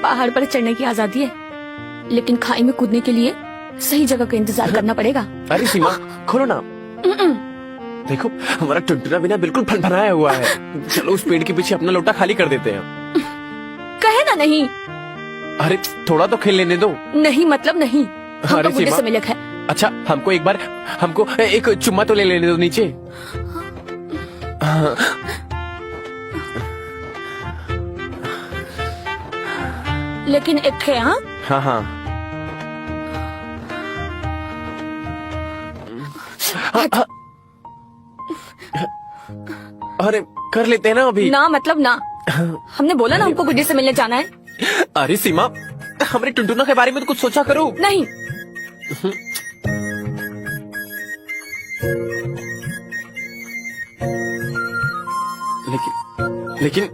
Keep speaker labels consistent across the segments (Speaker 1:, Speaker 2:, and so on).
Speaker 1: पहाड़ पर चढ़ने की आजादी है, लेकिन खाई में कूदने के लिए सही जगह का इंतजार करना पड़ेगा।
Speaker 2: अरे सीमा खोलो ना। देखो हमारा टुनटुना बिना बिल्कुल फनफनाया हुआ है। चलो उस पेड़ के पीछे अपना लोटा खाली कर देते हैं।
Speaker 1: कहे ना नहीं।
Speaker 2: अरे थोड़ा तो खेल लेने दो।
Speaker 1: नहीं मतलब नहीं। हम
Speaker 2: अरे
Speaker 1: तो बुढ़े
Speaker 2: सीमा।
Speaker 1: से मिलक है।
Speaker 2: अच्छा हमको एक चुम्मा तो ले लेने दो नीचे।
Speaker 1: लेकिन एक थे। हाँ
Speaker 2: हाँ हाँ अरे कर लेते हैं ना अभी।
Speaker 1: ना मतलब ना। हमने बोला ना हमको गुड्डी से मिलने जाना है।
Speaker 2: अरे सीमा हमारे टुनटुना के बारे में तो कुछ सोचा करो।
Speaker 1: नहीं।
Speaker 2: लेकिन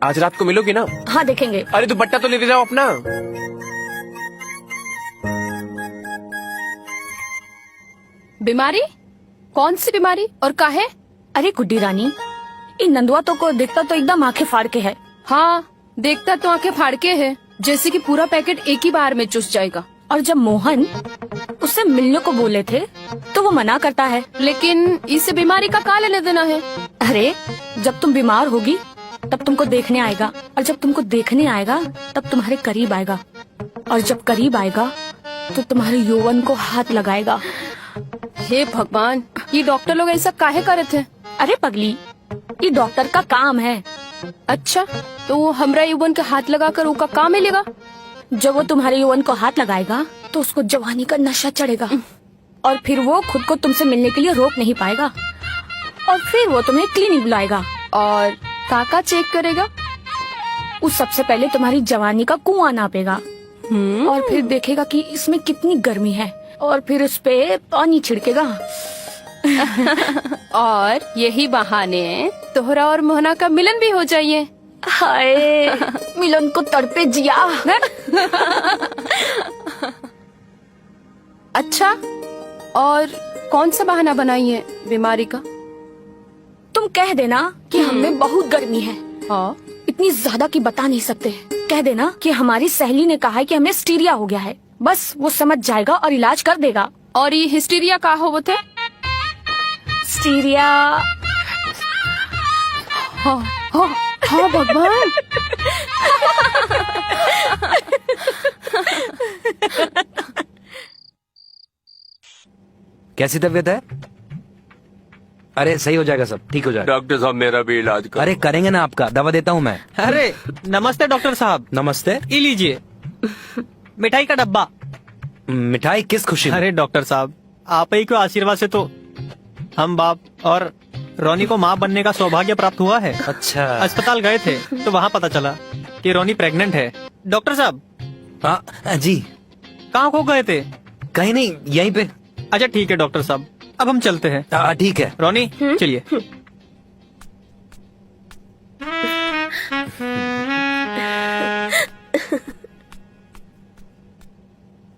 Speaker 2: आज रात को मिलोगी ना?
Speaker 1: हाँ देखेंगे।
Speaker 2: अरे दुपट्टा तो ले जाओ अपना।
Speaker 3: बीमारी? कौन सी बीमारी और काहे?
Speaker 1: अरे गुड्डी रानी, इन नंदुआ तो को देखता तो एकदम आंखें फाड़ के है।
Speaker 3: हाँ देखता तो आंखें फाड़ के है, जैसे कि पूरा पैकेट एक ही बार में चुस जाएगा।
Speaker 1: और जब मोहन उससे मिलने को बोले थे तो वो मना करता है।
Speaker 3: लेकिन इस बीमारी का क्या लेने देना है?
Speaker 1: अरे जब तुम बीमार होगी तब तुमको देखने आएगा, और जब तुमको देखने आएगा तब तुम्हारे करीब आएगा, और जब करीब आएगा तो तुम्हारे यौवन को हाथ लगाएगा।
Speaker 3: हे भगवान, ये डॉक्टर लोग ऐसा काहे करे थे?
Speaker 1: अरे पगली, ये डॉक्टर का काम है।
Speaker 3: अच्छा तो वो हमरा यौवन के हाथ लगाकर उसका काम मिलेगा?
Speaker 1: जब वो तुम्हारे यौवन को हाथ लगाएगा तो उसको जवानी का नशा चढ़ेगा, और फिर वो खुद को तुमसे मिलने के लिए रोक नहीं पाएगा, और फिर वो तुम्हें क्लिनिक बुलाएगा।
Speaker 3: और काका चेक करेगा?
Speaker 1: उस सबसे पहले तुम्हारी जवानी का कुआं नापेगा, और फिर देखेगा कि इसमें कितनी गर्मी है, और फिर उस पे पानी छिड़केगा।
Speaker 3: और यही बहाने तोहरा और मोहना का मिलन भी हो जाइए।
Speaker 1: हाय मिलन को तड़पे जिया।
Speaker 3: अच्छा और कौन सा बहाना बनाइए बीमारी का?
Speaker 1: तुम कह देना कि हमें बहुत गर्मी है।
Speaker 3: हाँ
Speaker 1: इतनी ज्यादा कि बता नहीं सकते। कह देना कि हमारी सहेली ने कहा है कि हमें हिस्टीरिया हो गया है। बस वो समझ जाएगा और इलाज कर देगा।
Speaker 3: और ये हिस्टीरिया का हो थे?
Speaker 1: हिस्टीरिया।
Speaker 3: हाँ हाँ हाँ भगवान।
Speaker 4: कैसी तबीयत है? अरे सही हो जाएगा, सब ठीक हो जाएगा।
Speaker 2: डॉक्टर साहब मेरा भी इलाज करो।
Speaker 4: अरे करेंगे ना, आपका दवा देता हूँ मैं।
Speaker 5: अरे नमस्ते डॉक्टर साहब।
Speaker 4: नमस्ते।
Speaker 5: ये लीजिए मिठाई का डब्बा।
Speaker 4: मिठाई किस खुशी में?
Speaker 5: अरे डॉक्टर साहब, आप ही को आशीर्वाद से तो हम बाप और रोनी को माँ बनने का सौभाग्य प्राप्त हुआ है।
Speaker 4: अच्छा।
Speaker 5: अस्पताल गए थे तो वहाँ पता चला कि रोनी प्रेग्नेंट है। डॉक्टर साहब।
Speaker 4: हाँ जी।
Speaker 5: कहाँ खो गए थे?
Speaker 4: कहीं नहीं, यहीं पे।
Speaker 5: अच्छा ठीक है डॉक्टर साहब, अब हम चलते हैं।
Speaker 4: ठीक है।
Speaker 5: रोनी चलिए।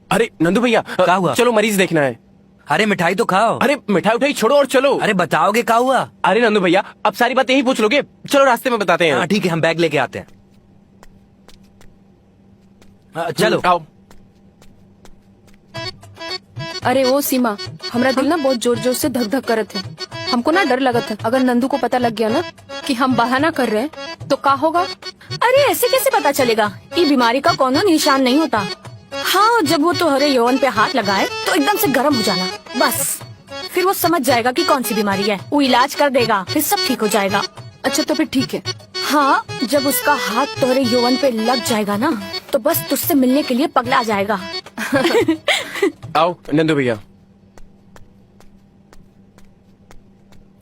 Speaker 2: अरे नंदू भैया
Speaker 4: क्या हुआ?
Speaker 2: चलो मरीज देखना है।
Speaker 4: अरे मिठाई तो खाओ।
Speaker 2: अरे मिठाई उठाई छोड़ो और चलो।
Speaker 4: अरे बताओगे क्या हुआ?
Speaker 2: अरे नंदू भैया अब सारी बात यही पूछ लोगे? चलो रास्ते में बताते हैं।
Speaker 4: ठीक है, हम बैग लेके आते हैं। चलो
Speaker 2: आओ।
Speaker 3: अरे वो सीमा, हमरा दिल ना बहुत जोर जोर से धक धक करे थे। हमको ना डर लगा था अगर नंदू को पता लग गया ना कि हम बहाना कर रहे हैं तो क्या होगा?
Speaker 1: अरे ऐसे कैसे पता चलेगा? ये बीमारी का कोनो निशान नहीं होता। हाँ जब वो तुम्हारे यौवन पे हाथ लगाए तो एकदम से गर्म हो जाना, बस फिर वो समझ जाएगा कि कौन सी बीमारी है। वो इलाज कर देगा, फिर सब ठीक हो जाएगा।
Speaker 3: अच्छा तो फिर ठीक है।
Speaker 1: हाँ जब उसका हाथ तुम्हारे यौवन पे लग जाएगा ना तो बस तुझसे मिलने के लिए पगला जाएगा।
Speaker 2: आओ नंदू भैया।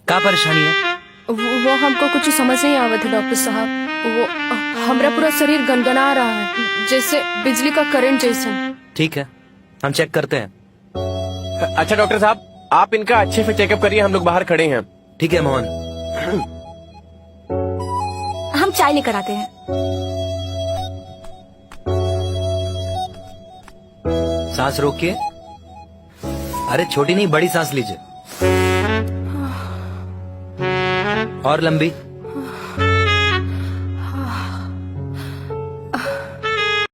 Speaker 4: क्या परेशानी है?
Speaker 3: वो हमको कुछ समझ नहीं आवत है डॉक्टर साहब। वो हमरा पूरा शरीर गनगना रहा है, जैसे बिजली का करंट जैसे।
Speaker 4: ठीक है, हम चेक करते हैं।
Speaker 2: अच्छा डॉक्टर साहब आप इनका अच्छे से चेकअप करिए, हम लोग बाहर खड़े हैं।
Speaker 4: ठीक है मोहन।
Speaker 1: हम चाय लेकर आते हैं।
Speaker 4: सांस रोकिए। अरे छोटी नहीं, बड़ी सांस लीजिए। और लंबी।